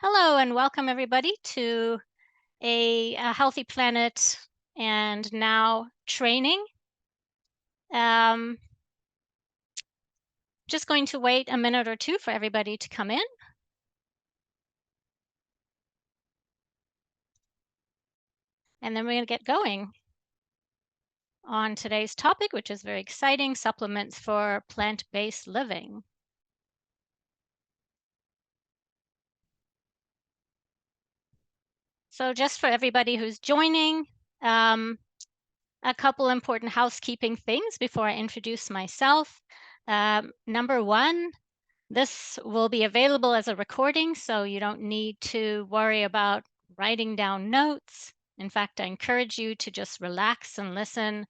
Hello and welcome everybody to a Healthy Planet and Now training. Um, just going to wait a minute or two for everybody to come in. And then we're going to get going on today's topic, which is very exciting, supplements for plant-based living. So just for everybody who's joining, a couple important housekeeping things before I introduce myself. Number one, this will be available as a recording, so you don't need to worry about writing down notes. In fact, I encourage you to just relax and listen.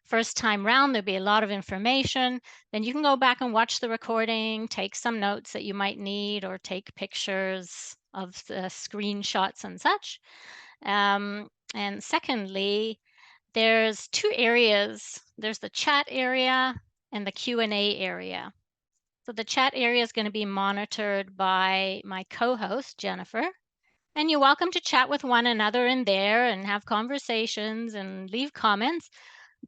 First time round, there'll be a lot of information. Then you can go back and watch the recording, take some notes that you might need, or take pictures of the screenshots and such. And secondly, there's two areas. There's the chat area and the Q&A area. So the chat area is going to be monitored by my co-host, Jennifer. And you're welcome to chat with one another in there and have conversations and leave comments.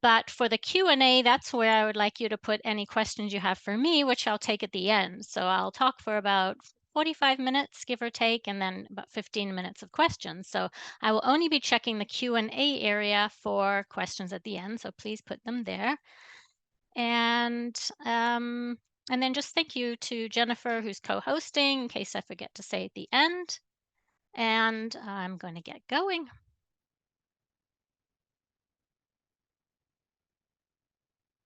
But for the Q&A, that's where I would like you to put any questions you have for me, which I'll take at the end. So I'll talk for about 45 minutes, give or take, and then about 15 minutes of questions. So I will only be checking the Q&A area for questions at the end, so please put them there. And then just thank you to Jennifer, who's co-hosting, in case I forget to say at the end. And I'm going to get going.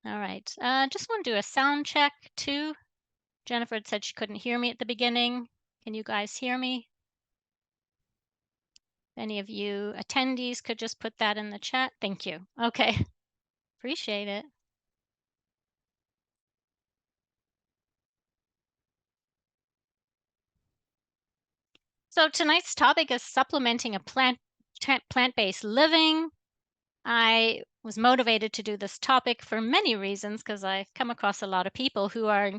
All right. Just want to do a sound check too. Jennifer had said she couldn't hear me at the beginning. Can you guys hear me? If any of you attendees could just put that in the chat. Thank you. Okay. Appreciate it. So tonight's topic is supplementing a plant-based living. I was motivated to do this topic for many reasons because I've come across a lot of people who are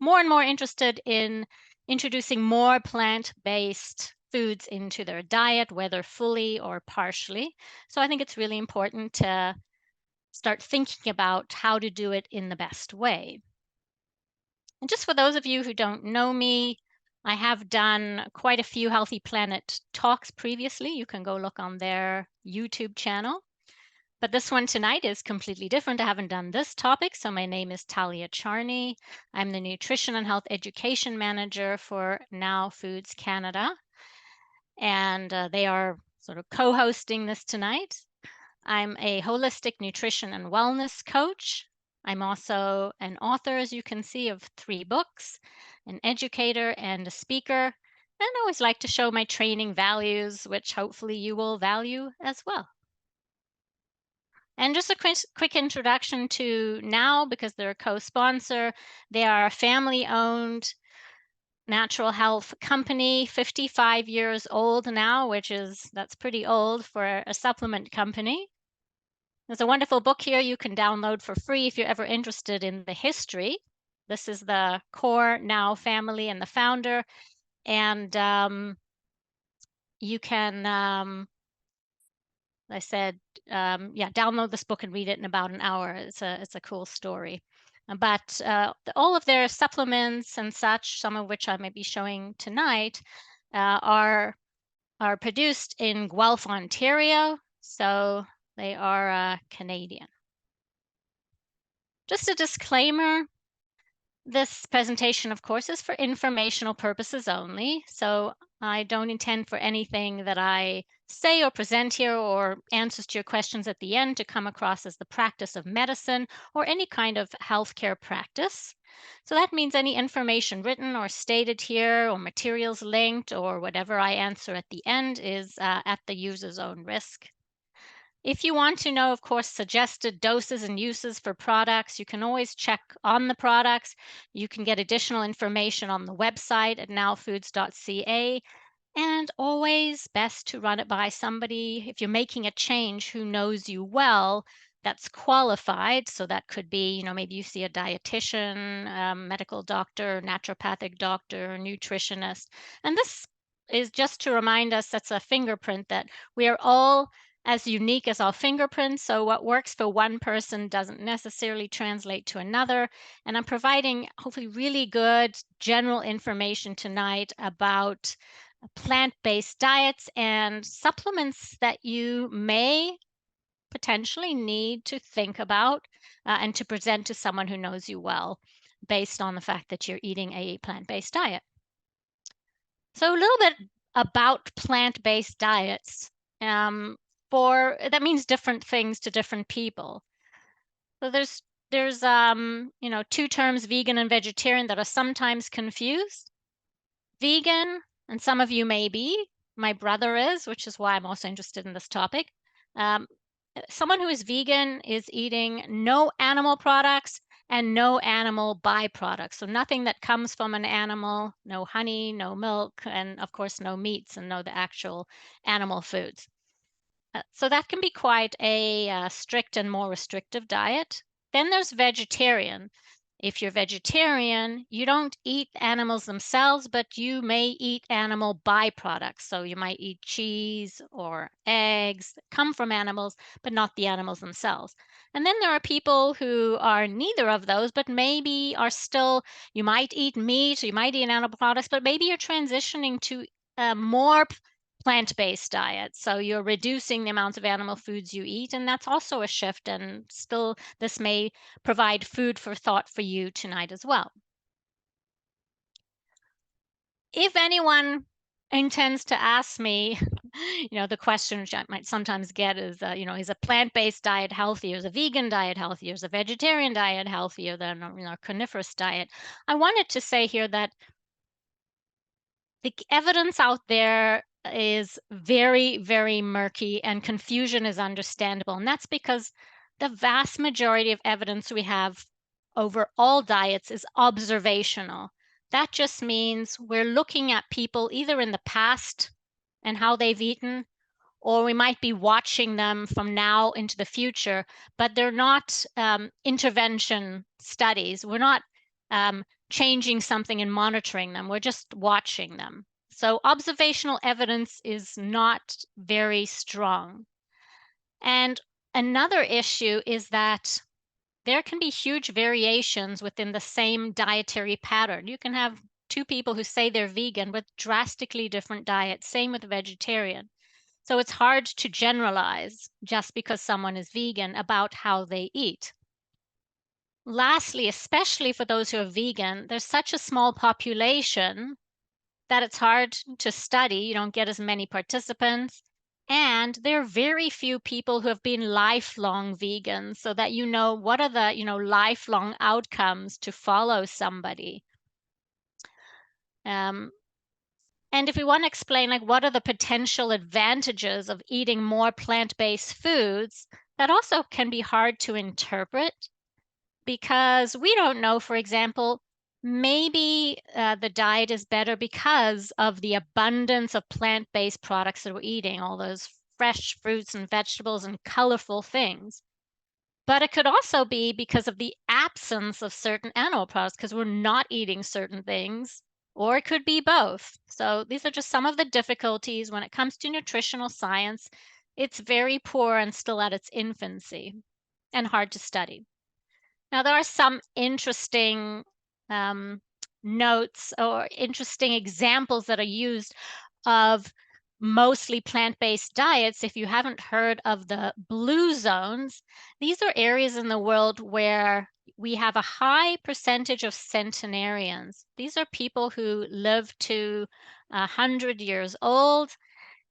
more and more interested in introducing more plant-based foods into their diet, whether fully or partially. So I think it's really important to start thinking about how to do it in the best way. And just for those of you who don't know me, I have done quite a few Healthy Planet talks previously. You can go look on their YouTube channel. But this one tonight is completely different. I haven't done this topic. So my name is Thalia Charney. I'm the Nutrition and Health Education Manager for Now Foods Canada. And they are sort of co-hosting this tonight. I'm a holistic nutrition and wellness coach. I'm also an author, as you can see, of 3 books, an educator and a speaker. And I always like to show my training values, which hopefully you will value as well. And just a quick introduction to Now, because they're a co-sponsor. They are a family-owned natural health company, 55 years old now, that's pretty old for a supplement company. There's a wonderful book here you can download for free if you're ever interested in the history. This is the core Now family and the founder. And you can I said, yeah, download this book and read it in about an hour. It's a cool story. But all of their supplements and such, some of which I may be showing tonight, are produced in Guelph, Ontario. So they are Canadian. Just a disclaimer. This presentation, of course, is for informational purposes only, so I don't intend for anything that I say or present here or answers to your questions at the end to come across as the practice of medicine or any kind of healthcare practice. So that means any information written or stated here or materials linked or whatever I answer at the end is at the user's own risk. If you want to know, of course, suggested doses and uses for products, you can always check on the products. You can get additional information on the website at nowfoods.ca. And always best to run it by somebody, if you're making a change, who knows you well, that's qualified. So that could be, maybe you see a dietitian, medical doctor, naturopathic doctor, nutritionist. And this is just to remind us that's a fingerprint, that we are all as unique as our fingerprints. So what works for one person doesn't necessarily translate to another. And I'm providing hopefully really good general information tonight about plant-based diets and supplements that you may potentially need to think about and to present to someone who knows you well based on the fact that you're eating a plant-based diet. So a little bit about plant-based diets. For that means different things to different people. So there's two terms, vegan and vegetarian, that are sometimes confused. Vegan, and some of you may be, my brother is, which is why I'm also interested in this topic. Um, Someone who is vegan is eating no animal products and no animal byproducts. So nothing that comes from an animal, no honey, no milk, and of course, no meats and no the actual animal foods. So that can be quite a strict and more restrictive diet. Then there's vegetarian. If you're vegetarian, you don't eat animals themselves, but you may eat animal byproducts. So you might eat cheese or eggs that come from animals, but not the animals themselves. And then there are people who are neither of those, but maybe are still, you might eat meat, or you might eat animal products, but maybe you're transitioning to more plant-based diet. So you're reducing the amounts of animal foods you eat, and that's also a shift. And still, this may provide food for thought for you tonight as well. If anyone intends to ask me, the question which I might sometimes get is, is a plant-based diet healthier? Is a vegan diet healthier? Is a vegetarian diet healthier than a carnivorous diet? I wanted to say here that the evidence out there is very, very murky, and confusion is understandable. And that's because the vast majority of evidence we have over all diets is observational. That just means we're looking at people either in the past and how they've eaten, or we might be watching them from now into the future, but they're not intervention studies. We're not changing something and monitoring them. We're just watching them. So observational evidence is not very strong. And another issue is that there can be huge variations within the same dietary pattern. You can have two people who say they're vegan with drastically different diets, same with vegetarian. So it's hard to generalize just because someone is vegan about how they eat. Lastly, especially for those who are vegan, there's such a small population that it's hard to study. You don't get as many participants. And there are very few people who have been lifelong vegans, so that what are the lifelong outcomes to follow somebody. And if we want to explain, like, what are the potential advantages of eating more plant-based foods, that also can be hard to interpret, because we don't know, for example, maybe the diet is better because of the abundance of plant-based products that we're eating, all those fresh fruits and vegetables and colorful things. But it could also be because of the absence of certain animal products, because we're not eating certain things, or it could be both. So these are just some of the difficulties when it comes to nutritional science. It's very poor and still at its infancy and hard to study. Now, there are some interesting notes or interesting examples that are used of mostly plant-based diets. If you haven't heard of the blue zones, these are areas in the world where we have a high percentage of centenarians. These are people who live to 100 years old.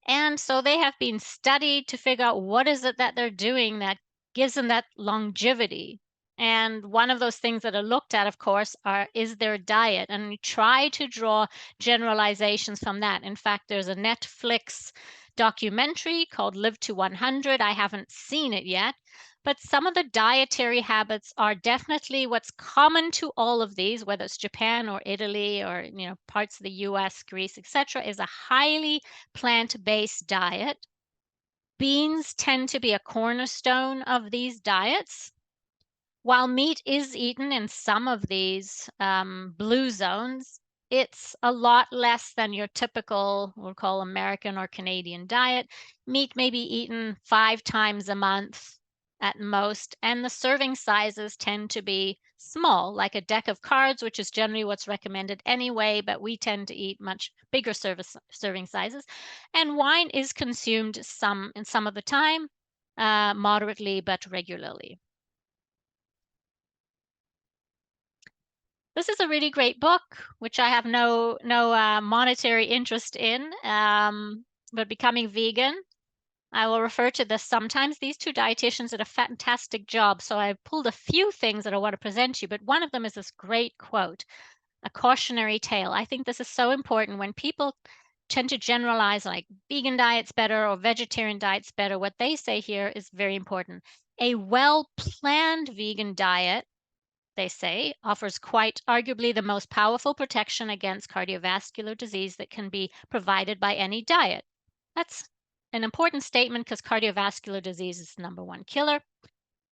And so they have been studied to figure out what is it that they're doing that gives them that longevity. And one of those things that are looked at, of course, is their diet. And we try to draw generalizations from that. In fact, there's a Netflix documentary called Live to 100. I haven't seen it yet, but some of the dietary habits are definitely what's common to all of these, whether it's Japan or Italy or parts of the US, Greece, etc., is a highly plant-based diet. Beans tend to be a cornerstone of these diets. While meat is eaten in some of these blue zones, It's a lot less than your typical, we'll call American or Canadian diet. Meat may be eaten 5 times a month at most, and the serving sizes tend to be small, like a deck of cards, which is generally what's recommended anyway, but we tend to eat much bigger serving sizes. And wine is consumed some of the time, moderately but regularly. This is a really great book, which I have no monetary interest in, but Becoming Vegan. I will refer to this sometimes. These two dietitians did a fantastic job, so I pulled a few things that I want to present to you, but one of them is this great quote, a cautionary tale. I think this is so important when people tend to generalize like vegan diet's better or vegetarian diet's better. What they say here is very important. A well-planned vegan diet, they say, offers quite arguably the most powerful protection against cardiovascular disease that can be provided by any diet. That's an important statement because cardiovascular disease is the #1 killer.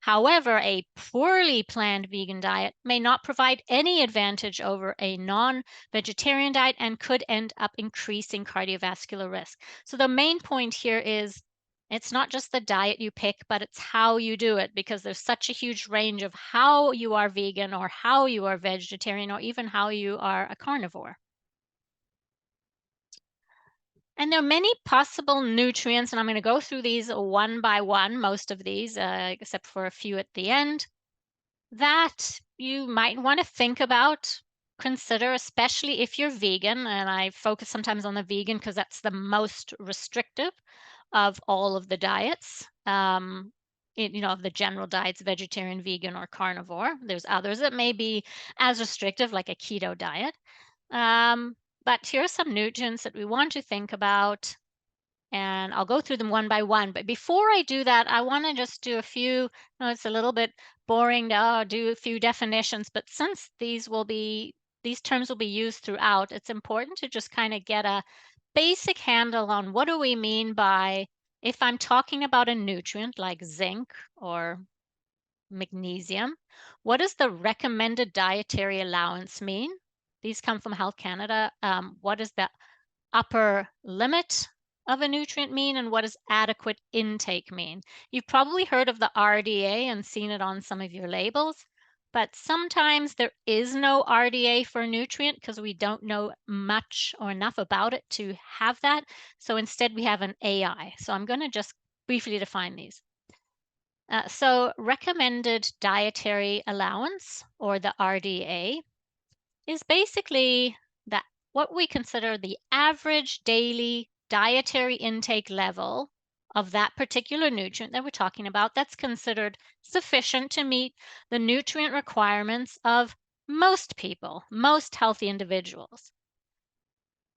However, a poorly planned vegan diet may not provide any advantage over a non-vegetarian diet and could end up increasing cardiovascular risk. So the main point here is it's not just the diet you pick, but it's how you do it, because there's such a huge range of how you are vegan or how you are vegetarian or even how you are a carnivore. And there are many possible nutrients, and I'm going to go through these one by one, most of these, except for a few at the end, that you might want to think about, consider, especially if you're vegan. And I focus sometimes on the vegan because that's the most restrictive of all of the diets. Of the general diets, vegetarian, vegan, or carnivore. There's others that may be as restrictive, like a keto diet. Um, but here are some nutrients that we want to think about, and I'll go through them one by one. But before I do that, I want to just do a few, it's a little bit boring to do a few definitions, but since these terms will be used throughout, it's important to just kind of get a basic handle on what do we mean by, if I'm talking about a nutrient like zinc or magnesium, what does the recommended dietary allowance mean? These come from Health Canada. What is the upper limit of a nutrient mean, and what does adequate intake mean? You've probably heard of the RDA and seen it on some of your labels, but sometimes there is no RDA for a nutrient because we don't know much or enough about it to have that. So instead we have an AI. So I'm going to just briefly define these. So recommended dietary allowance, or the RDA, is basically that what we consider the average daily dietary intake level of that particular nutrient that we're talking about that's considered sufficient to meet the nutrient requirements of most people, most healthy individuals.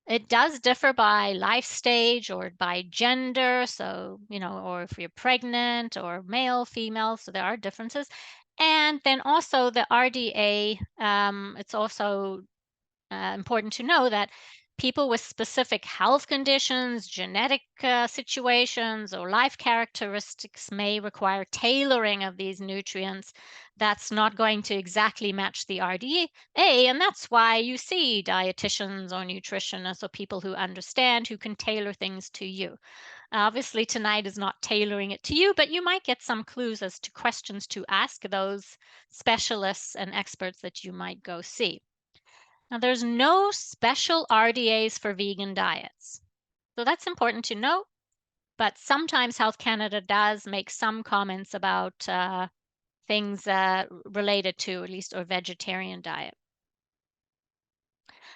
It does differ by life stage or by gender, so, or if you're pregnant or male, female, so there are differences. And then also the RDA, it's also important to know that people with specific health conditions, genetic situations, or life characteristics may require tailoring of these nutrients. That's not going to exactly match the RDA, and that's why you see dietitians or nutritionists or people who understand, who can tailor things to you. Obviously, tonight is not tailoring it to you, but you might get some clues as to questions to ask those specialists and experts that you might go see. Now, there's no special RDAs for vegan diets. So that's important to note, but sometimes Health Canada does make some comments about things related to at least a vegetarian diet.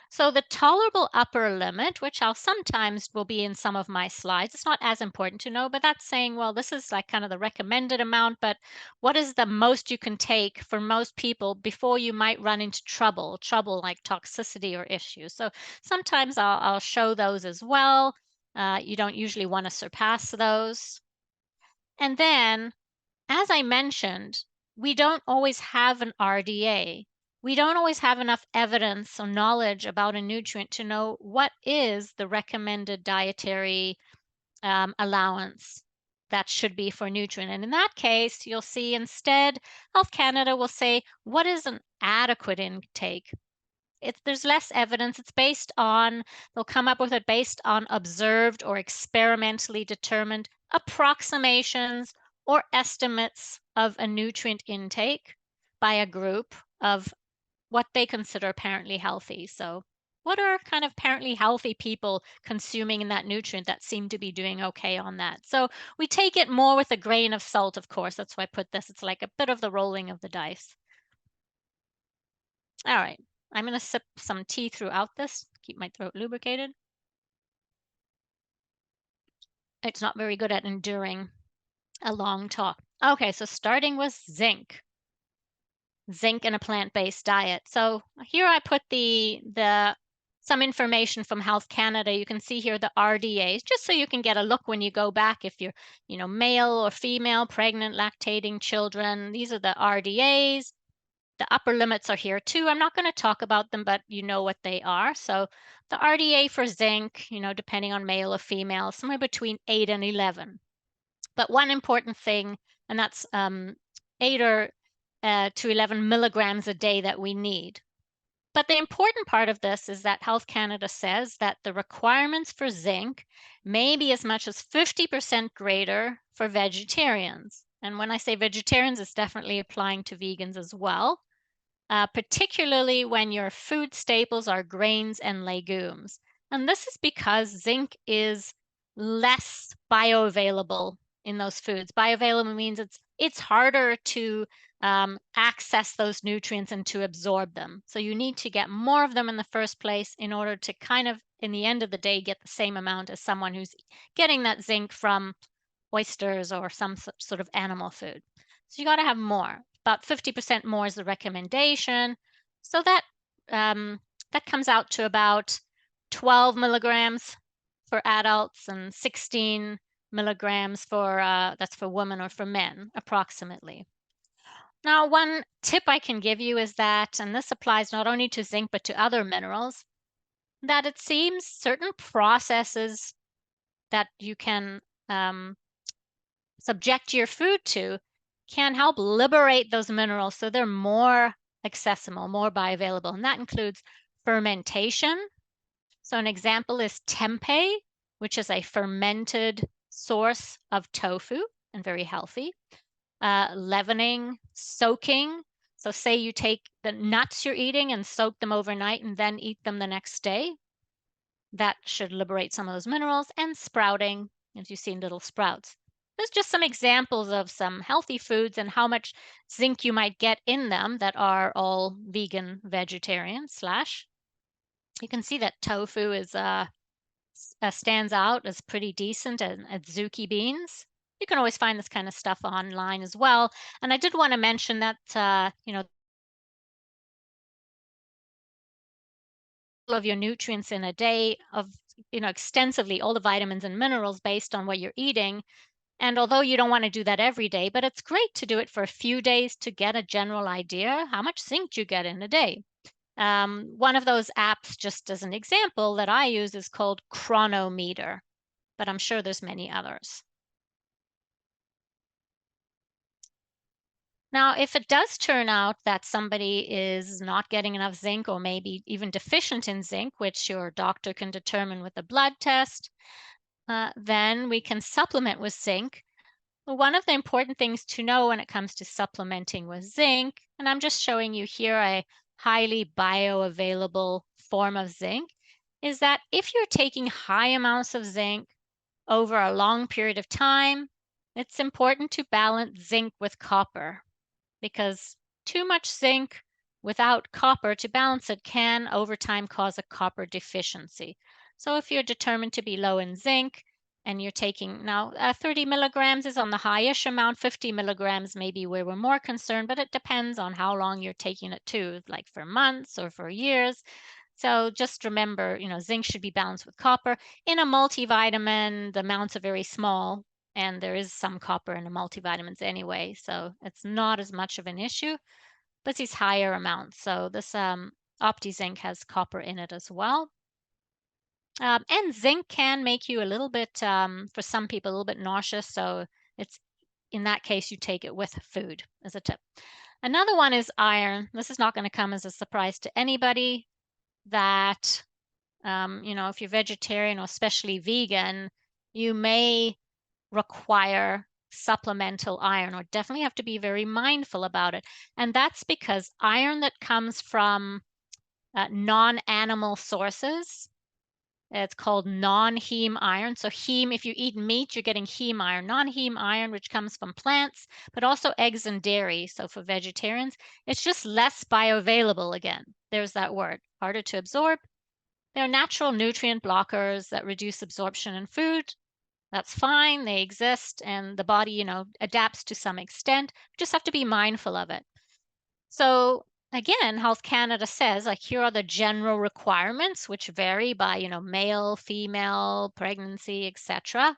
So the tolerable upper limit, which I'll sometimes will be in some of my slides, it's not as important to know, but that's saying, well, this is like kind of the recommended amount, but what is the most you can take for most people before you might run into trouble like toxicity or issues. So sometimes I'll show those as well. You don't usually want to surpass those. And then, as I mentioned, we don't always have an RDA. We don't always have enough evidence or knowledge about a nutrient to know what is the recommended dietary allowance that should be for a nutrient. And in that case, you'll see instead, Health Canada will say, what is an adequate intake? there's less evidence. It's based on, they'll come up with it based on observed or experimentally determined approximations or estimates of a nutrient intake by a group of what they consider apparently healthy. So what are kind of apparently healthy people consuming in that nutrient that seem to be doing okay on that? So we take it more with a grain of salt, of course. That's why I put this. It's like a bit of the rolling of the dice. All right. I'm going to sip some tea throughout this, keep my throat lubricated. It's not very good at enduring a long talk. Okay, so starting with zinc. Zinc in a plant-based diet. So here I put some information from Health Canada. You can see here the RDAs, just so you can get a look when you go back if you're, male or female, pregnant, lactating children. These are the RDAs. The upper limits are here too. I'm not going to talk about them, but you know what they are. So the RDA for zinc, depending on male or female, somewhere between 8 and 11. But one important thing, and that's 8 to 11 milligrams a day that we need. But the important part of this is that Health Canada says that the requirements for zinc may be as much as 50% greater for vegetarians. And when I say vegetarians, it's definitely applying to vegans as well. Particularly when your food staples are grains and legumes. And this is because zinc is less bioavailable in those foods. Bioavailable means it's harder to access those nutrients and to absorb them. So you need to get more of them in the first place in order to kind of, in the end of the day, get the same amount as someone who's getting that zinc from oysters or some sort of animal food. So you got to have more. About 50% more is the recommendation. So that comes out to about 12 milligrams for adults and 16 milligrams for that's for women or for men, approximately. Now, one tip I can give you is that, and this applies not only to zinc but to other minerals, that it seems certain processes that you can subject your food to can help liberate those minerals so they're more accessible, more bioavailable. And that includes fermentation. So an example is tempeh, which is a fermented source of tofu and very healthy. Leavening, soaking. So say you take the nuts you're eating and soak them overnight and then eat them the next day. That should liberate some of those minerals. And sprouting, as you see in little sprouts. There's just some examples of some healthy foods and how much zinc you might get in them that are all vegan, vegetarian slash. You can see that tofu is stands out as pretty decent and Azuki beans. You can always find this kind of stuff online as well. And I did want to mention that, of your nutrients in a day of, extensively all the vitamins and minerals based on what you're eating. And although you don't want to do that every day, but it's great to do it for a few days to get a general idea how much zinc you get in a day. One of those apps, just as an example, that I use is called Chronometer, but I'm sure there's many others. Now, if it does turn out that somebody is not getting enough zinc or maybe even deficient in zinc, which your doctor can determine with a blood test, then we can supplement with zinc. One of the important things to know when it comes to supplementing with zinc, and I'm just showing you here a highly bioavailable form of zinc, is that if you're taking high amounts of zinc over a long period of time, it's important to balance zinc with copper because too much zinc without copper to balance it can over time cause a copper deficiency. So if you're determined to be low in zinc, and you're taking now 30 milligrams is on the highish amount, 50 milligrams maybe where we're more concerned, but it depends on how long you're taking it too, like for months or for years. So just remember, zinc should be balanced with copper. In a multivitamin, the amounts are very small, and there is some copper in the multivitamins anyway, so it's not as much of an issue, but these higher amounts. So this OptiZinc has copper in it as well. And zinc can make you a little bit, for some people, a little bit nauseous. So it's in that case, you take it with food as a tip. Another one is iron. This is not going to come as a surprise to anybody. that, if you're vegetarian or especially vegan, you may require supplemental iron or definitely have to be very mindful about it. And that's because iron that comes from non-animal sources, it's called non-heme iron. So heme, if you eat meat, you're getting heme iron. Non-heme iron, which comes from plants, but also eggs and dairy. So for vegetarians, it's just less bioavailable again. There's that word, harder to absorb. They're natural nutrient blockers that reduce absorption in food. That's fine. They exist and the body, adapts to some extent. Just have to be mindful of it. So again, Health Canada says, like, here are the general requirements, which vary by, male, female, pregnancy, etc. You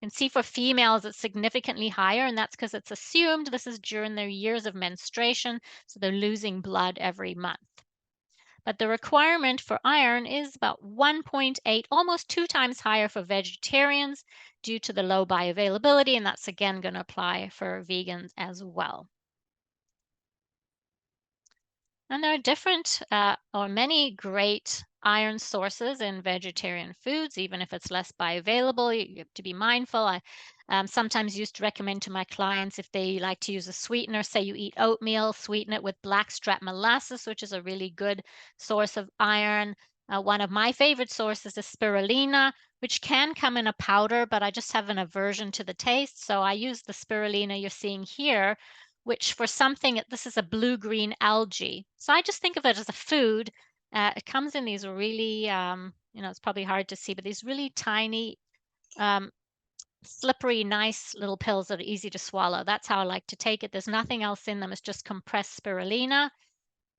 can see for females, it's significantly higher, and that's because it's assumed this is during their years of menstruation, so they're losing blood every month. But the requirement for iron is about 1.8, almost 2 times higher for vegetarians due to the low bioavailability, and that's again going to apply for vegans as well. And there are different or many great iron sources in vegetarian foods, even if it's less bioavailable. You have to be mindful. I sometimes used to recommend to my clients if they like to use a sweetener, say you eat oatmeal, sweeten it with blackstrap molasses, which is a really good source of iron. One of my favorite sources is spirulina, which can come in a powder, but I just have an aversion to the taste. So I use the spirulina you're seeing here, which for something, this is a blue-green algae. So I just think of it as a food. It comes in these really, it's probably hard to see, but these really tiny, um, slippery, nice little pills that are easy to swallow. That's how I like to take it. There's nothing else in them. It's just compressed spirulina.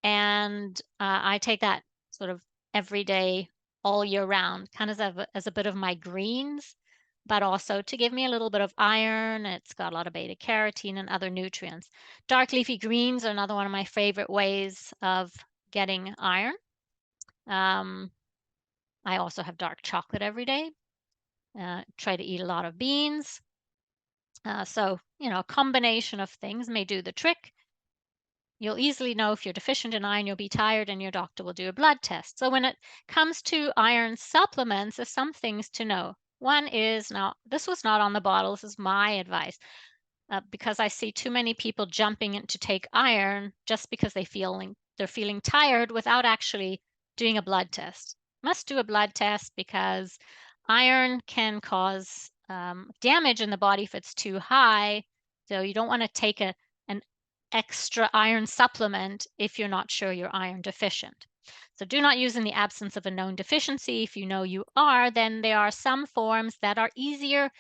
And I take that sort of every day, all year round, kind of as a bit of my greens, but also to give me a little bit of iron. It's got a lot of beta carotene and other nutrients. Dark leafy greens are another one of my favorite ways of getting iron. I also have dark chocolate every day. Try to eat a lot of beans. So, a combination of things may do the trick. You'll easily know if you're deficient in iron, you'll be tired, and your doctor will do a blood test. So when it comes to iron supplements, there's some things to know. One is, now, this was not on the bottle, this is my advice, because I see too many people jumping in to take iron just because they're feeling tired without actually doing a blood test. Must do a blood test because iron can cause damage in the body if it's too high. So you don't want to take an extra iron supplement if you're not sure you're iron deficient. So do not use in the absence of a known deficiency. If you know you are, then there are some forms that are easier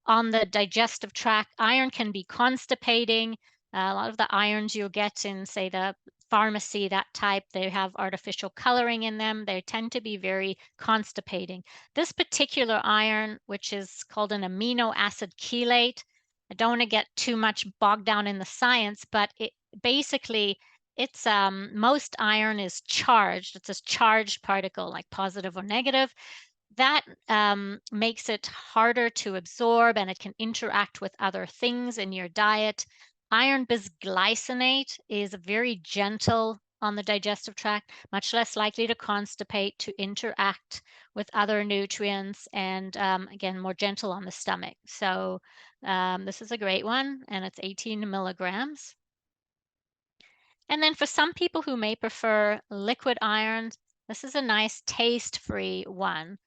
on the digestive tract. Iron can be constipating. A lot of the irons you'll get in, say, the pharmacy, that type, they have artificial coloring in them. They tend to be very constipating. This particular iron, which is called an amino acid chelate, I don't want to get too much bogged down in the science, but basically it's most iron is charged. It's a charged particle, like positive or negative. That makes it harder to absorb and it can interact with other things in your diet. Iron bisglycinate is very gentle on the digestive tract, much less likely to constipate, to interact with other nutrients, and again, more gentle on the stomach. So this is a great one, and it's 18 milligrams. And then for some people who may prefer liquid iron, this is a nice taste-free one.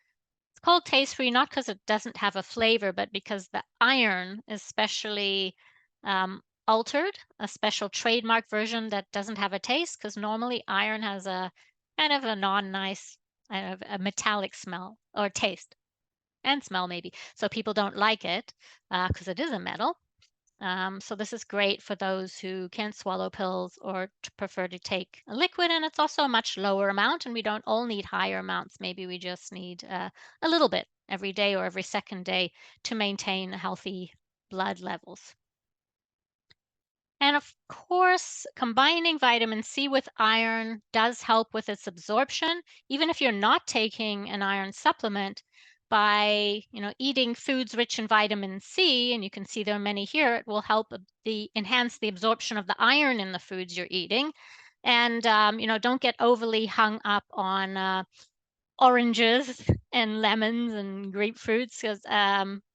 It's called taste-free not because it doesn't have a flavor, but because the iron is specially altered, a special trademark version that doesn't have a taste, because normally iron has a kind of a non-nice, kind of a metallic smell or taste and smell maybe. So people don't like it because it is a metal. So this is great for those who can't swallow pills or prefer to take a liquid, and it's also a much lower amount, and we don't all need higher amounts. Maybe we just need a little bit every day or every second day to maintain healthy blood levels. And of course, combining vitamin C with iron does help with its absorption, even if you're not taking an iron supplement. By eating foods rich in vitamin C, and you can see there are many here, it will help enhance the absorption of the iron in the foods you're eating. And, don't get overly hung up on oranges and lemons and grapefruits because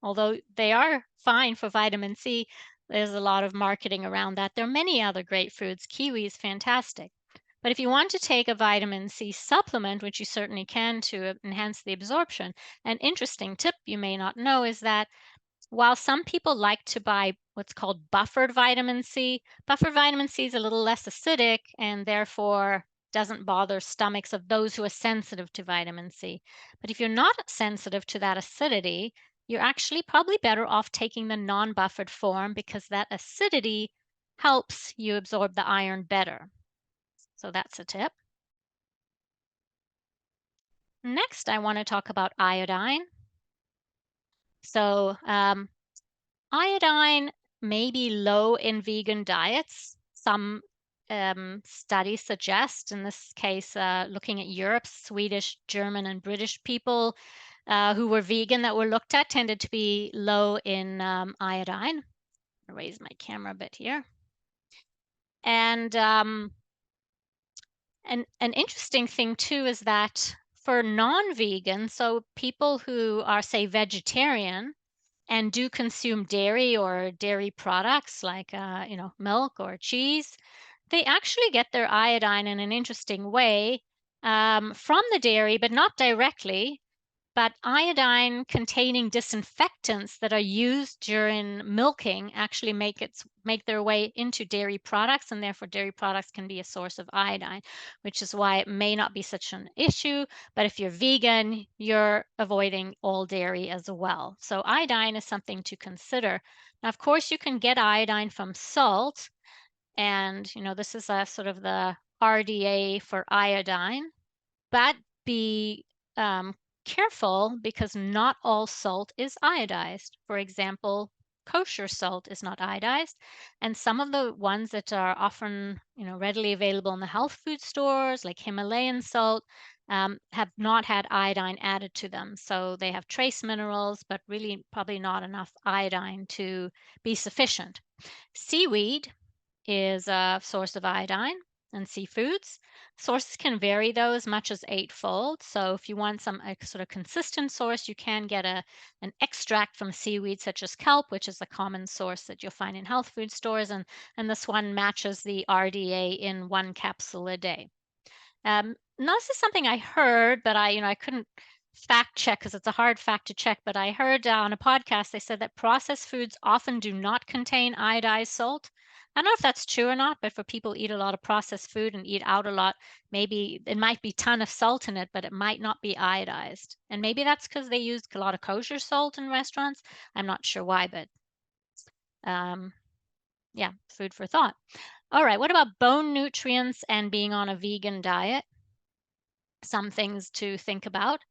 although they are fine for vitamin C, there's a lot of marketing around that. There are many other great fruits. Kiwi is fantastic. But if you want to take a vitamin C supplement, which you certainly can to enhance the absorption, an interesting tip you may not know is that while some people like to buy what's called buffered vitamin C is a little less acidic and therefore doesn't bother stomachs of those who are sensitive to vitamin C. But if you're not sensitive to that acidity, you're actually probably better off taking the non-buffered form because that acidity helps you absorb the iron better. So that's a tip. Next, I want to talk about iodine. So, iodine may be low in vegan diets. Some studies suggest, in this case, looking at Europe, Swedish, German, and British people who were vegan that were looked at tended to be low in iodine. I'll raise my camera a bit here. And an interesting thing too is that for non-vegan, so people who are, say, vegetarian, and do consume dairy or dairy products like milk or cheese, they actually get their iodine in an interesting way from the dairy, but not directly. But iodine containing disinfectants that are used during milking actually make their way into dairy products, and therefore dairy products can be a source of iodine, which is why it may not be such an issue. But if you're vegan, you're avoiding all dairy as well. So iodine is something to consider. Now, of course, you can get iodine from salt, and this is a sort of the RDA for iodine, but be careful because not all salt is iodized. For example, kosher salt is not iodized, and some of the ones that are often readily available in the health food stores, like Himalayan salt, have not had iodine added to them. So they have trace minerals, but really probably not enough iodine to be sufficient. Seaweed is a source of iodine and seafoods. Sources can vary though as much as eightfold. So if you want some sort of consistent source, you can get an extract from seaweed such as kelp, which is a common source that you'll find in health food stores. And this one matches the RDA in 1 capsule a day. Now this is something I heard, but I couldn't fact check because it's a hard fact to check. But I heard on a podcast they said that processed foods often do not contain iodized salt. I don't know if that's true or not, but for people who eat a lot of processed food and eat out a lot, maybe it might be a ton of salt in it, but it might not be iodized. And maybe that's because they use a lot of kosher salt in restaurants. I'm not sure why, but um, yeah, food for thought. All right, what about bone nutrients and being on a vegan diet? Some things to think about.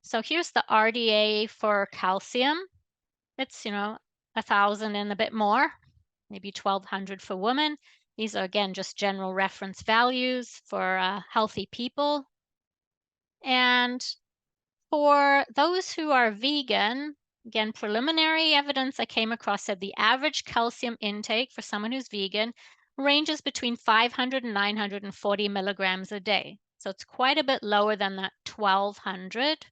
So here's the RDA for calcium. It's, 1,000 and a bit more, maybe 1,200 for women. These are, again, just general reference values for healthy people. And for those who are vegan, again, preliminary evidence I came across said the average calcium intake for someone who's vegan ranges between 500 and 940 milligrams a day. So it's quite a bit lower than that 1,200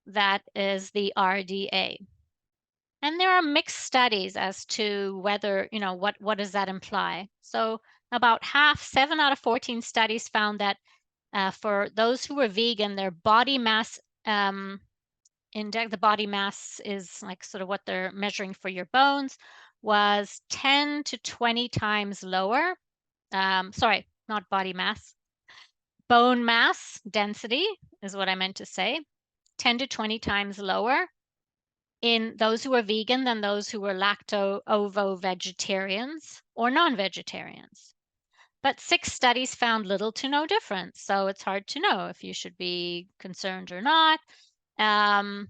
that is the RDA. And there are mixed studies as to whether, what does that imply? So about half, 7 out of 14 studies found that for those who were vegan, their body mass index, the body mass is like sort of what they're measuring for your bones, was 10 to 20 times lower. Sorry, not body mass. Bone mass density is what I meant to say. 10 to 20 times lower in those who are vegan than those who were lacto-ovo-vegetarians or non-vegetarians. But 6 studies found little to no difference, so it's hard to know if you should be concerned or not. In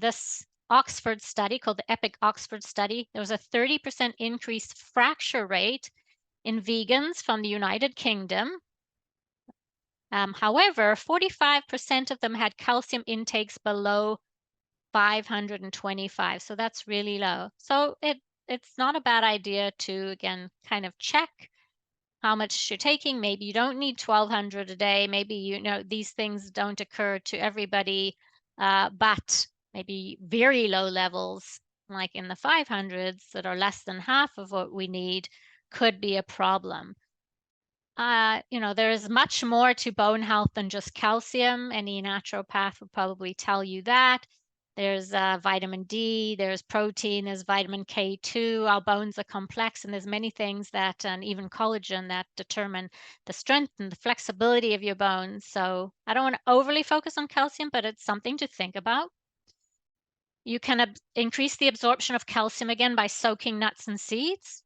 this Oxford study called the EPIC Oxford study, there was a 30% increased fracture rate in vegans from the United Kingdom. However, 45% of them had calcium intakes below 525. So that's really low. So it's not a bad idea to, again, kind of check how much you're taking. Maybe you don't need 1,200 a day. Maybe, these things don't occur to everybody, but maybe very low levels, like in the 500s, that are less than half of what we need, could be a problem. There's much more to bone health than just calcium. Any naturopath would probably tell you that. There's vitamin D, there's protein, there's vitamin K2. Our bones are complex, and there's many things that, and even collagen, that determine the strength and the flexibility of your bones. So I don't want to overly focus on calcium, but it's something to think about. You can increase the absorption of calcium again by soaking nuts and seeds.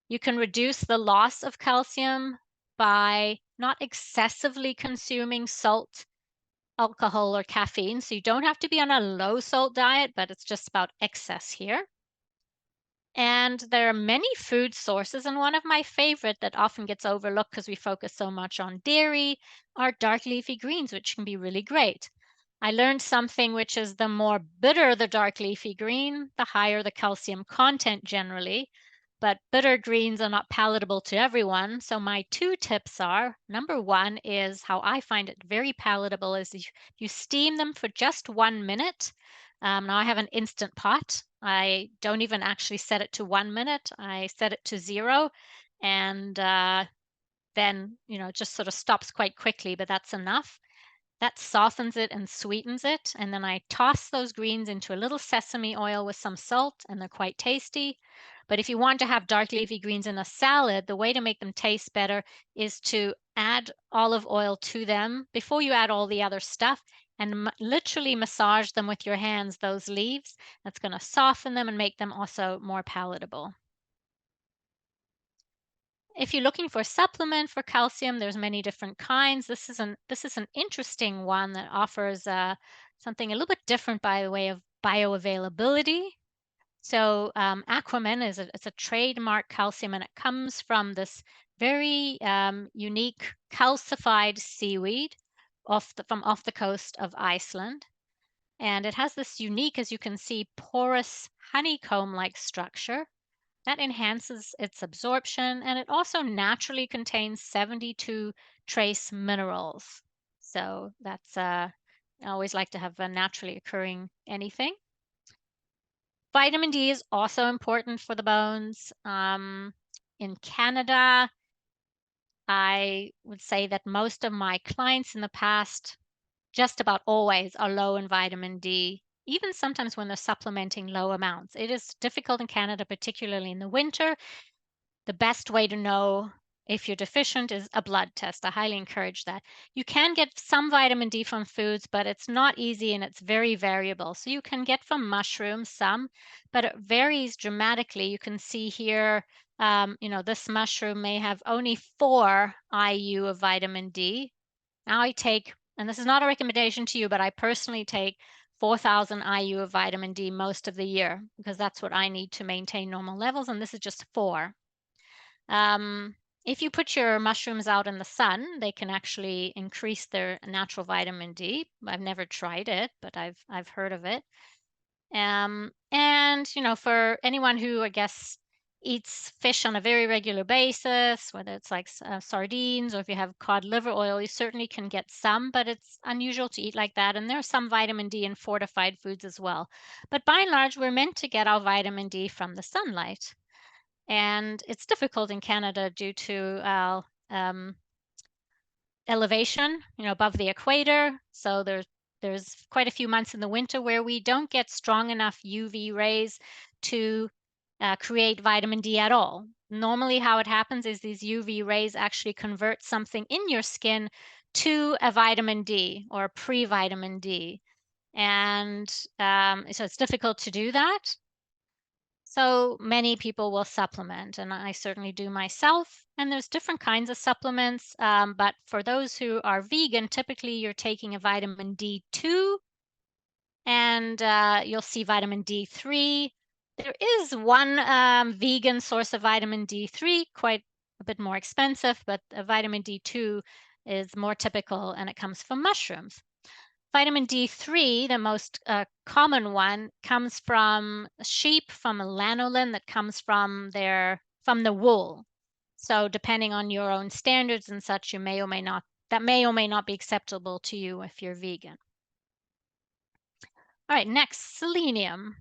You can reduce the loss of calcium by not excessively consuming salt, alcohol, or caffeine. So you don't have to be on a low salt diet, but it's just about excess here. And there are many food sources, and one of my favorite that often gets overlooked because we focus so much on dairy are dark leafy greens, which can be really great. I learned something, which is the more bitter the dark leafy green, the higher the calcium content generally. But bitter greens are not palatable to everyone. So my two tips are, number one is how I find it very palatable is you steam them for just 1 minute. Now I have an instant pot. I don't even actually set it to 1 minute. I set it to 0, and then, it just sort of stops quite quickly, but that's enough. That softens it and sweetens it. And then I toss those greens into a little sesame oil with some salt, and they're quite tasty. But if you want to have dark leafy greens in a salad, the way to make them taste better is to add olive oil to them before you add all the other stuff, and literally massage them with your hands, those leaves. That's going to soften them and make them also more palatable. If you're looking for a supplement for calcium, there's many different kinds. This is an interesting one that offers something a little bit different by the way of bioavailability. So Aquaman it's a trademark calcium, and it comes from this very unique calcified seaweed off the coast of Iceland. And it has this unique, as you can see, porous honeycomb-like structure that enhances its absorption, and it also naturally contains 72 trace minerals. So that's I always like to have a naturally occurring anything. Vitamin D is also important for the bones. In Canada, I would say that most of my clients in the past, just about always, are low in vitamin D, even sometimes when they're supplementing low amounts. It is difficult in Canada, particularly in the winter. The best way to know if you're deficient is a blood test. I highly encourage that. You can get some vitamin D from foods, but it's not easy and it's very variable. So you can get from mushrooms some, but it varies dramatically. You can see here, this mushroom may have only 4 IU of vitamin D. Now I take, and this is not a recommendation to you, but I personally take 4,000 IU of vitamin D most of the year because that's what I need to maintain normal levels, and this is just 4. If you put your mushrooms out in the sun, they can actually increase their natural vitamin D. I've never tried it, but I've heard of it. And for anyone who, I guess, eats fish on a very regular basis, whether it's like sardines, or if you have cod liver oil, you certainly can get some, but it's unusual to eat like that. And there's some vitamin D in fortified foods as well. But by and large, we're meant to get our vitamin D from the sunlight. And it's difficult in Canada due to our elevation, above the equator. So there's quite a few months in the winter where we don't get strong enough UV rays to create vitamin D at all. Normally, how it happens is these UV rays actually convert something in your skin to a vitamin D or a pre-vitamin D. And so it's difficult to do that. So many people will supplement, and I certainly do myself. And there's different kinds of supplements, but for those who are vegan, typically you're taking a vitamin D2, and you'll see vitamin D3. There is one vegan source of vitamin D3, quite a bit more expensive, but vitamin D2 is more typical, and it comes from mushrooms. Vitamin D3, the most common one, comes from sheep, from a lanolin that comes from the wool. So depending on your own standards and such, that may or may not be acceptable to you if you're vegan. All right, next, selenium.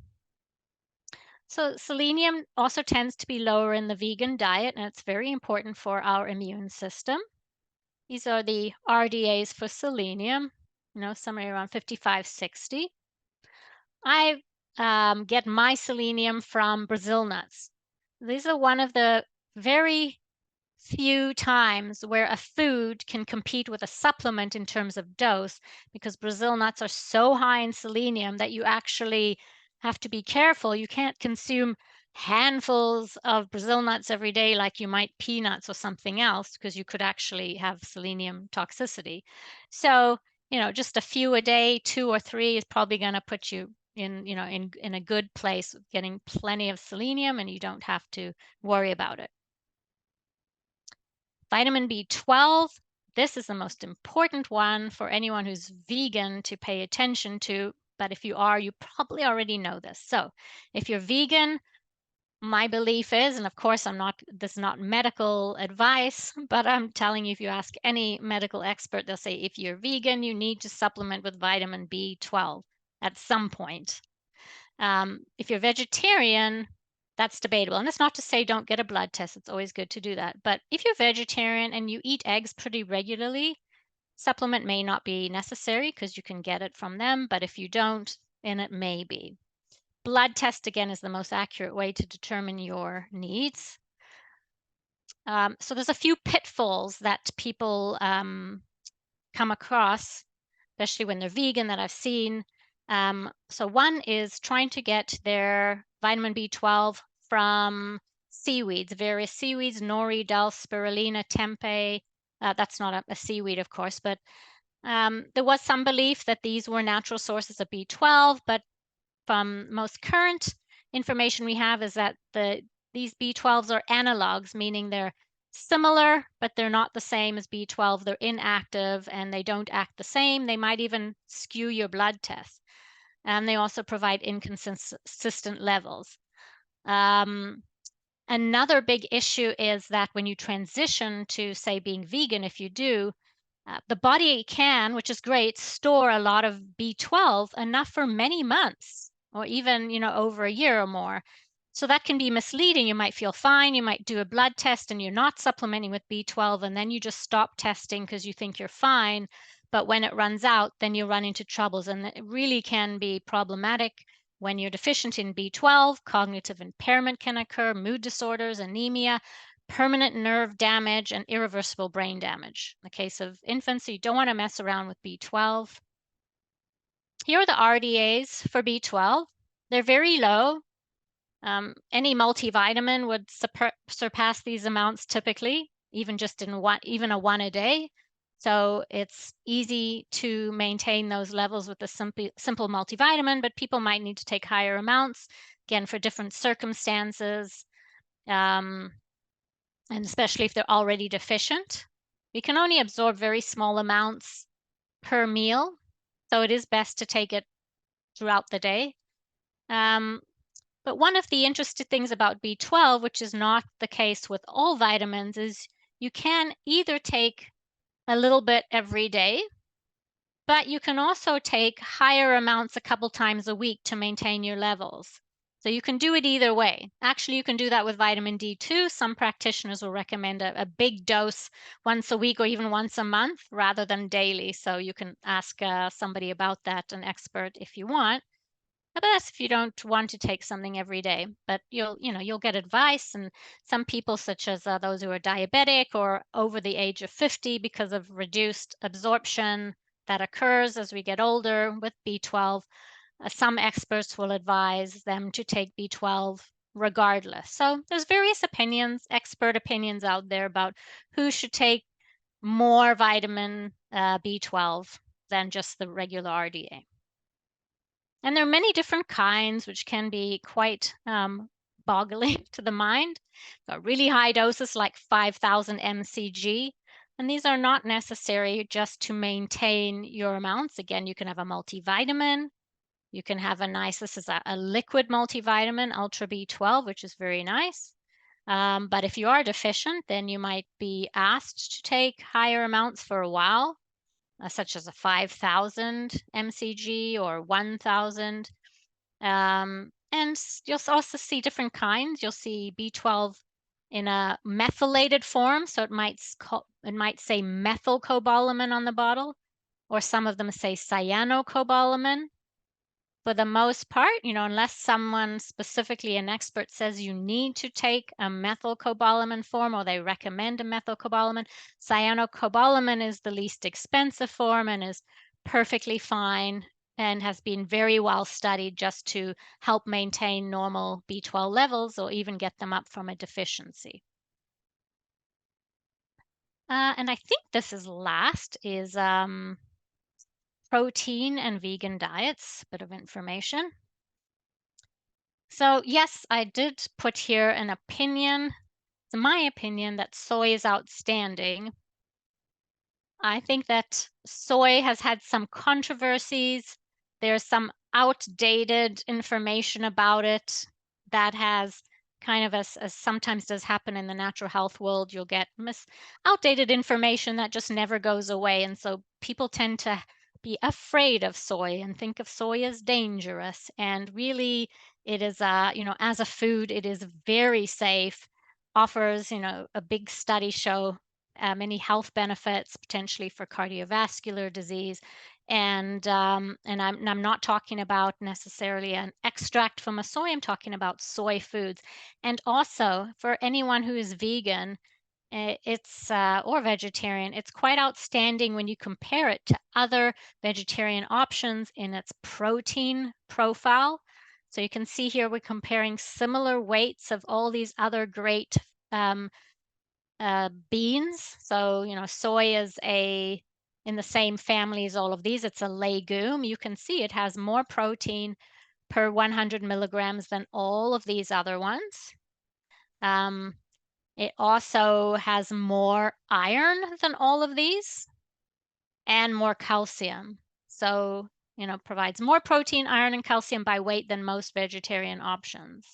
So selenium also tends to be lower in the vegan diet, and it's very important for our immune system. These are the RDAs for selenium, somewhere around 55, 60. I get my selenium from Brazil nuts. These are one of the very few times where a food can compete with a supplement in terms of dose, because Brazil nuts are so high in selenium that you actually have to be careful. You can't consume handfuls of Brazil nuts every day like you might peanuts or something else, because you could actually have selenium toxicity. So, just a few a day, 2 or 3 is probably going to put you in a good place, getting plenty of selenium, and you don't have to worry about it. Vitamin B12, this is the most important one for anyone who's vegan to pay attention to. But if you are, you probably already know this. So if you're vegan, my belief is, and of course this is not medical advice, but I'm telling you, if you ask any medical expert, they'll say if you're vegan, you need to supplement with vitamin B12 at some point. If you're vegetarian, that's debatable. And it's not to say don't get a blood test. It's always good to do that. But if you're vegetarian and you eat eggs pretty regularly, supplement may not be necessary because you can get it from them. But if you don't, then it may be. Blood test, again, is the most accurate way to determine your needs. So there's a few pitfalls that people come across, especially when they're vegan, that I've seen. So one is trying to get their vitamin B12 from seaweeds, various seaweeds, nori, dulse, spirulina, tempeh. That's not a seaweed, of course, but there was some belief that these were natural sources of B12, but from most current information we have is that these B12s are analogs, meaning they're similar, but they're not the same as B12. They're inactive and they don't act the same. They might even skew your blood test. And they also provide inconsistent levels. Another big issue is that when you transition to, say, being vegan, if you do, the body can, which is great, store a lot of B12, enough for many months or even, over a year or more. So that can be misleading. You might feel fine. You might do a blood test and you're not supplementing with B12, and then you just stop testing because you think you're fine. But when it runs out, then you run into troubles. And it really can be problematic. When you're deficient in B12, cognitive impairment can occur, mood disorders, anemia, permanent nerve damage, and irreversible brain damage. In the case of infants, so you don't want to mess around with B12. Here are the RDAs for B12. They're very low. Any multivitamin would surpass these amounts typically, even just in even a one a day. So it's easy to maintain those levels with a simple multivitamin, but people might need to take higher amounts, again, for different circumstances. And especially if they're already deficient. We can only absorb very small amounts per meal, so it is best to take it throughout the day. But one of the interesting things about B12, which is not the case with all vitamins, is you can either take a little bit every day, but you can also take higher amounts a couple times a week to maintain your levels. So you can do it either way. Actually, you can do that with vitamin D too. Some practitioners will recommend a big dose once a week or even once a month rather than daily. So you can ask somebody about that, an expert, if you want. But that's if you don't want to take something every day. But you'll get advice. And some people, such as those who are diabetic or over the age of 50, because of reduced absorption that occurs as we get older with B12, some experts will advise them to take B12 regardless. So there's various opinions, expert opinions out there about who should take more vitamin B12 than just the regular RDA. And there are many different kinds, which can be quite boggling to the mind. Got really high doses like 5,000 mcg. And these are not necessary just to maintain your amounts. Again, you can have a multivitamin. You can have this is a liquid multivitamin, Ultra B12, which is very nice. But if you are deficient, then you might be asked to take higher amounts for a while, such as a 5,000 mcg or 1,000. And you'll also see different kinds. You'll see B12 in a methylated form, so it might say methylcobalamin on the bottle, or some of them say cyanocobalamin. For the most part, unless someone specifically, an expert, says you need to take a methylcobalamin form or they recommend a methylcobalamin, cyanocobalamin is the least expensive form and is perfectly fine and has been very well studied just to help maintain normal B12 levels or even get them up from a deficiency. And I think this is last is protein and vegan diets, bit of information. So yes, I did put here an opinion. It's my opinion that soy is outstanding. I think that soy has had some controversies. There's some outdated information about it that has kind of, as sometimes does happen in the natural health world, you'll get outdated information that just never goes away. And so people tend to be afraid of soy and think of soy as dangerous. And really, it is, as a food, it is very safe, offers, a big study show many health benefits, potentially for cardiovascular disease. And I'm not talking about necessarily an extract from a soy. I'm talking about soy foods. And also for anyone who is vegan, it's or vegetarian, it's quite outstanding when you compare it to other vegetarian options in its protein profile. So you can see here we're comparing similar weights of all these other great beans. So, soy is in the same family as all of these. It's a legume. You can see it has more protein per 100 milligrams than all of these other ones. It also has more iron than all of these and more calcium. So, provides more protein, iron, and calcium by weight than most vegetarian options.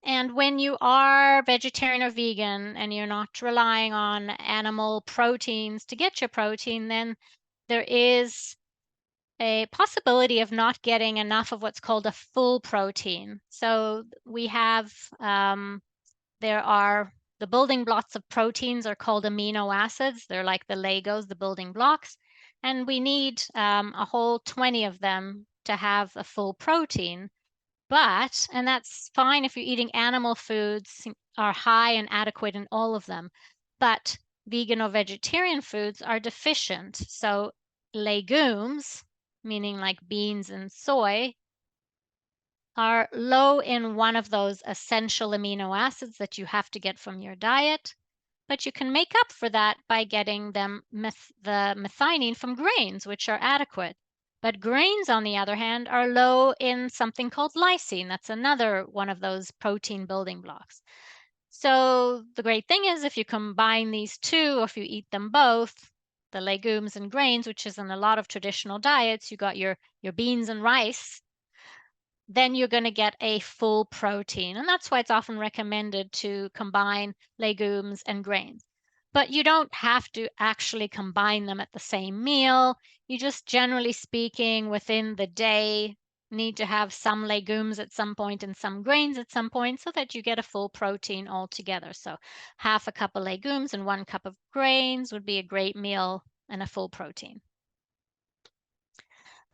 And when you are vegetarian or vegan and you're not relying on animal proteins to get your protein, then there is a possibility of not getting enough of what's called a full protein. So we have, there are the building blocks of proteins are called amino acids. They're like the Legos, the building blocks. And we need a whole 20 of them to have a full protein. And that's fine if you're eating animal foods, are high and adequate in all of them. But vegan or vegetarian foods are deficient. So legumes, meaning like beans and soy, are low in one of those essential amino acids that you have to get from your diet. But you can make up for that by getting the methionine from grains, which are adequate. But grains, on the other hand, are low in something called lysine. That's another one of those protein building blocks. So the great thing is if you combine these two, or if you eat them both, the legumes and grains, which is in a lot of traditional diets, you got your beans and rice, then you're going to get a full protein. And that's why it's often recommended to combine legumes and grains. But you don't have to actually combine them at the same meal. You just, generally speaking, within the day, need to have some legumes at some point and some grains at some point so that you get a full protein altogether. So half a cup of legumes and 1 cup of grains would be a great meal and a full protein.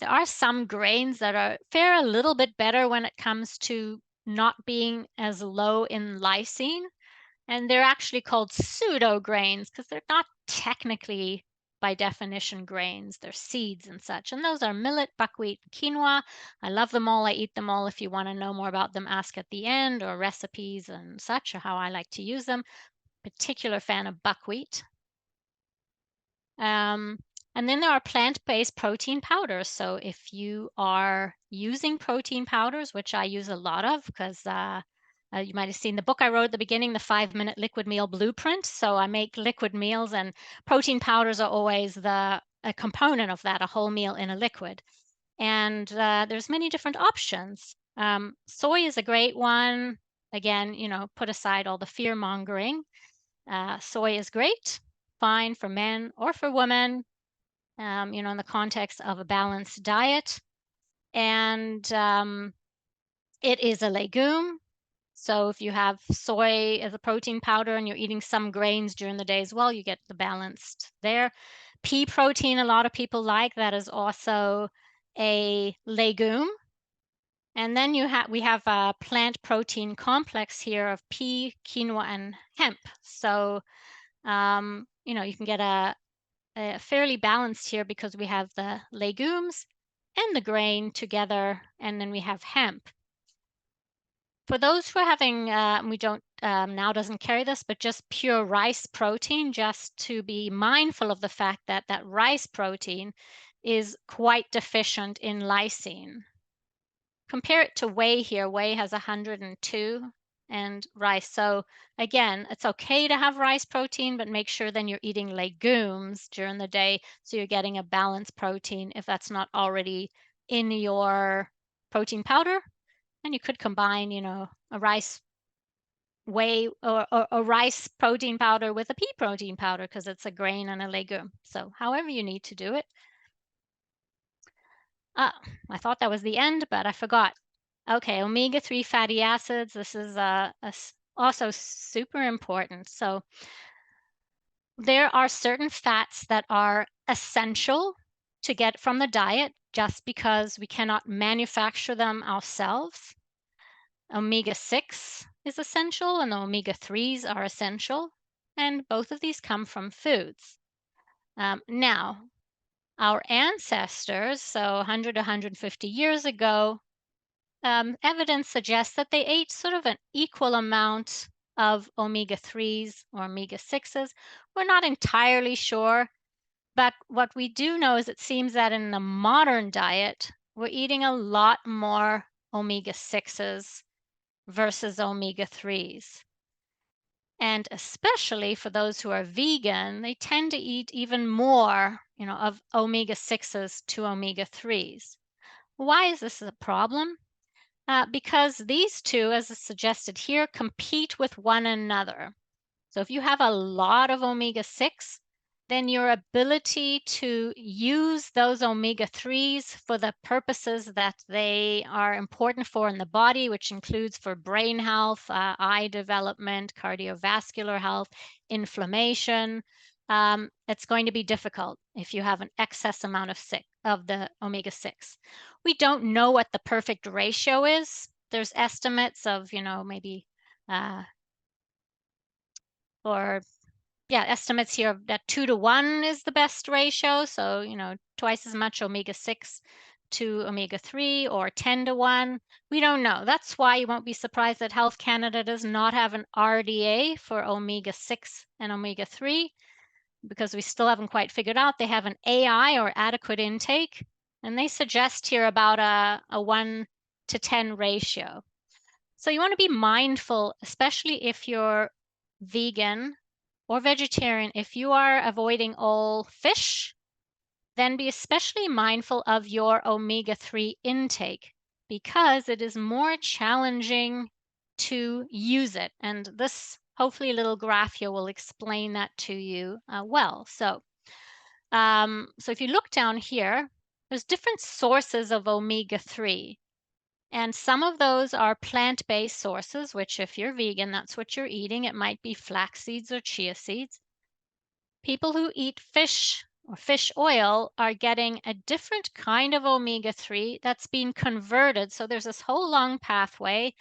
There are some grains that fare a little bit better when it comes to not being as low in lysine. And they're actually called pseudo grains because they're not technically, by definition, grains. They're seeds and such. And those are millet, buckwheat, quinoa. I love them all. I eat them all. If you want to know more about them, ask at the end, or recipes and such, or how I like to use them. Particular fan of buckwheat. And then there are plant-based protein powders. So if you are using protein powders, which I use a lot of because you might have seen the book I wrote at the beginning, the 5-Minute Liquid Meal Blueprint. So I make liquid meals, and protein powders are always a component of that, a whole meal in a liquid. And there's many different options. Soy is a great one. Again, put aside all the fear mongering. Soy is great, fine for men or for women, in the context of a balanced diet. And it is a legume. So if you have soy as a protein powder and you're eating some grains during the day as well, you get the balanced there. Pea protein, a lot of people like that, is also a legume. And then we have a plant protein complex here of pea, quinoa, and hemp. So you can get a fairly balanced here because we have the legumes and the grain together, and then we have hemp. For those who are having, we don't, now doesn't carry this, but just pure rice protein, just to be mindful of the fact that that rice protein is quite deficient in lysine. Compare it to whey here. Whey has 102 and rice. So again, it's okay to have rice protein, but make sure then you're eating legumes during the day so you're getting a balanced protein if that's not already in your protein powder. And you could combine, a rice whey or a rice protein powder with a pea protein powder because it's a grain and a legume. So however you need to do it. I thought that was the end, but I forgot. Okay, omega-3 fatty acids. This is also super important. So there are certain fats that are essential to get from the diet just because we cannot manufacture them ourselves. Omega-6 is essential and the omega-3s are essential, and both of these come from foods. Now, our ancestors, so 100 to 150 years ago, evidence suggests that they ate sort of an equal amount of omega-3s or omega-6s. We're not entirely sure, but what we do know is it seems that in the modern diet, we're eating a lot more omega-6s versus omega-3s. And especially for those who are vegan, they tend to eat even more, of omega-6s to omega-3s. Why is this a problem? Because these two, as is suggested here, compete with one another. So if you have a lot of omega-6, then your ability to use those omega-3s for the purposes that they are important for in the body, which includes for brain health, eye development, cardiovascular health, inflammation, it's going to be difficult if you have an excess amount of the omega-6. We don't know what the perfect ratio is. There's estimates of, maybe estimates here that 2 to 1 is the best ratio. So, twice as much omega-6 to omega-3 or 10 to 1. We don't know. That's why you won't be surprised that Health Canada does not have an RDA for omega-6 and omega-3 because we still haven't quite figured out. They have an AI or adequate intake, and they suggest here about a 1 to 10 ratio. So you want to be mindful, especially if you're vegan or vegetarian. If you are avoiding all fish, then be especially mindful of your omega-3 intake because it is more challenging to use it. And this, hopefully, little graph here will explain that to you well. So if you look down here, there's different sources of omega-3. And some of those are plant-based sources, which if you're vegan, that's what you're eating. It might be flax seeds or chia seeds. People who eat fish or fish oil are getting a different kind of omega-3 that's being converted. So there's this whole long pathway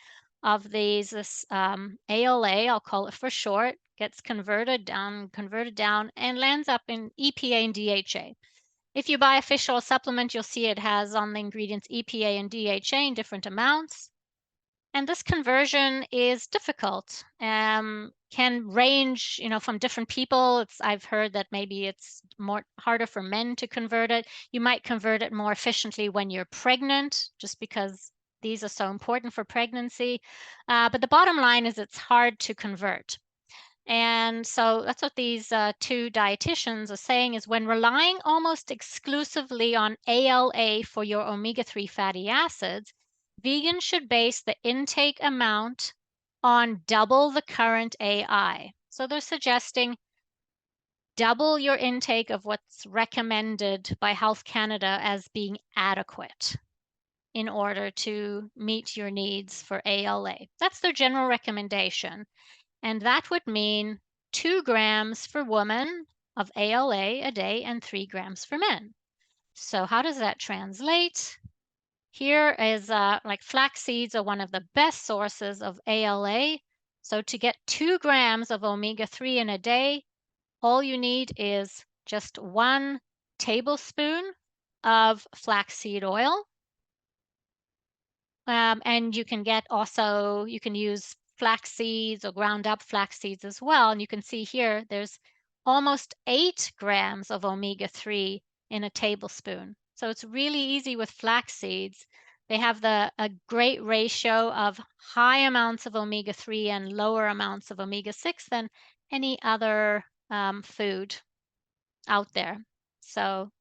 of this ALA, I'll call it for short, gets converted down, and lands up in EPA and DHA. If you buy a fish oil supplement, you'll see it has on the ingredients EPA and DHA in different amounts. And this conversion is difficult, can range, from different people. I've heard that maybe it's more harder for men to convert it. You might convert it more efficiently when you're pregnant, just because these are so important for pregnancy. But the bottom line is it's hard to convert. And so that's what these two dietitians are saying is when relying almost exclusively on ALA for your omega-3 fatty acids, vegans should base the intake amount on double the current AI. So they're suggesting double your intake of what's recommended by Health Canada as being adequate in order to meet your needs for ALA. That's their general recommendation. And that would mean 2 grams for women of ALA a day and 3 grams for men. So how does that translate? Here is like flax seeds are one of the best sources of ALA. So to get 2 grams of omega-3 in a day, all you need is just 1 tablespoon of flaxseed oil. And you can get also, you can use flax seeds or ground up flax seeds as well. And you can see here, there's almost 8 grams of omega-3 in a tablespoon. So it's really easy with flax seeds. They have a great ratio of high amounts of omega-3 and lower amounts of omega-6 than any other food out there. So,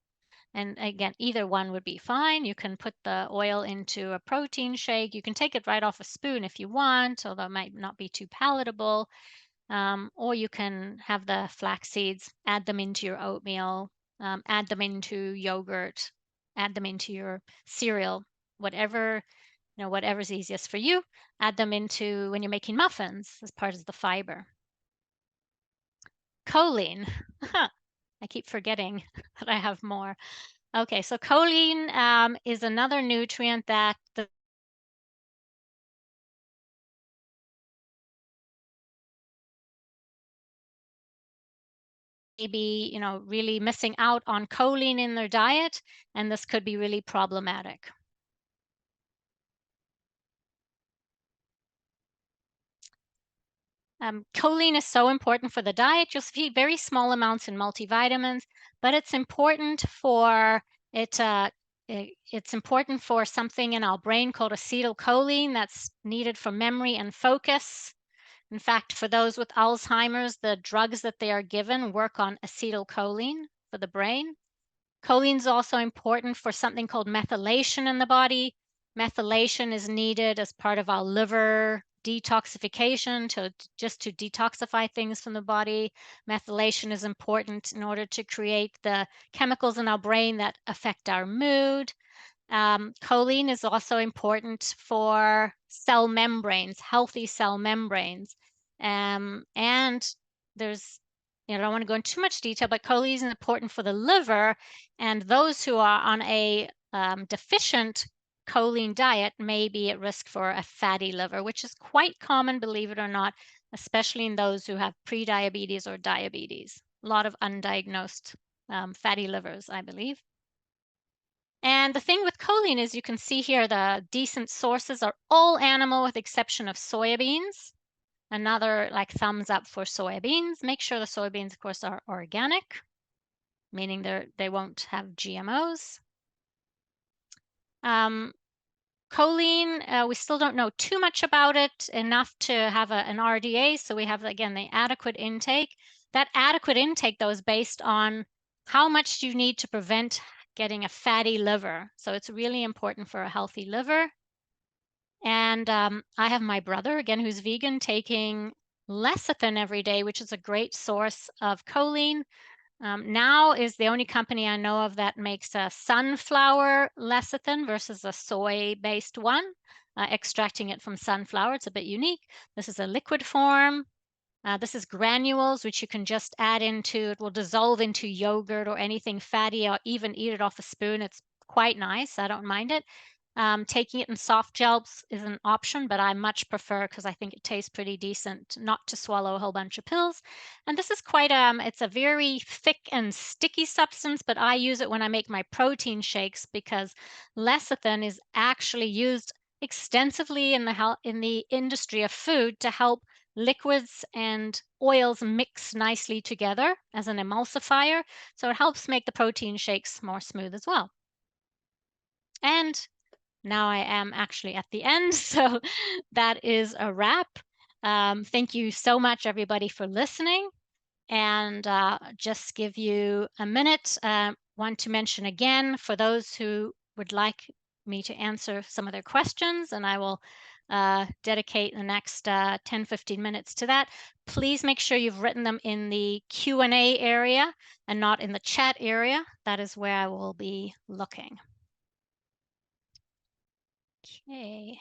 and again, either one would be fine. You can put the oil into a protein shake. You can take it right off a spoon if you want, although it might not be too palatable. Or you can have the flax seeds, add them into your oatmeal, add them into yogurt, add them into your cereal, whatever, whatever's easiest for you. Add them into when you're making muffins as part of the fiber. Choline. I keep forgetting that I have more. Okay, so choline is another nutrient that the maybe, really missing out on choline in their diet, and this could be really problematic. Choline is so important for the diet. You'll see very small amounts in multivitamins, but it's important for it. It's important for something in our brain called acetylcholine that's needed for memory and focus. In fact, for those with Alzheimer's, the drugs that they are given work on acetylcholine for the brain. Choline is also important for something called methylation in the body. Methylation is needed as part of our liver detoxification just to detoxify things from the body. Methylation is important in order to create the chemicals in our brain that affect our mood. Choline is also important for cell membranes, healthy cell membranes. And there's, I don't want to go into too much detail, but choline is important for the liver. And those who are on a deficient choline diet may be at risk for a fatty liver, which is quite common, believe it or not, especially in those who have prediabetes or diabetes. A lot of undiagnosed fatty livers, I believe. And the thing with choline is you can see here the decent sources are all animal with exception of soybeans. Another like thumbs up for soybeans. Make sure the soybeans, of course, are organic, meaning they won't have GMOs. Choline, we still don't know too much about it, enough to have an RDA. So we have, again, the adequate intake. That adequate intake, though, is based on how much you need to prevent getting a fatty liver. So it's really important for a healthy liver. And I have my brother, again, who's vegan, taking lecithin every day, which is a great source of choline. Now is the only company I know of that makes a sunflower lecithin versus a soy-based one, extracting it from sunflower. It's a bit unique. This is a liquid form. This is granules, which you can just add into, it will dissolve into yogurt or anything fatty, or even eat it off a spoon. It's quite nice. I don't mind it. Taking it in soft gels is an option, but I much prefer, because I think it tastes pretty decent, not to swallow a whole bunch of pills. And this is quite, it's a very thick and sticky substance, but I use it when I make my protein shakes because lecithin is actually used extensively in the industry of food to help liquids and oils mix nicely together as an emulsifier. So it helps make the protein shakes more smooth as well. And now I am actually at the end, so that is a wrap. Thank you so much, everybody, for listening. And just give you a minute. Want to mention again, for those who would like me to answer some of their questions, and I will dedicate the next 10, 15 minutes to that. Please make sure you've written them in the Q&A area and not in the chat area. That is where I will be looking. Okay.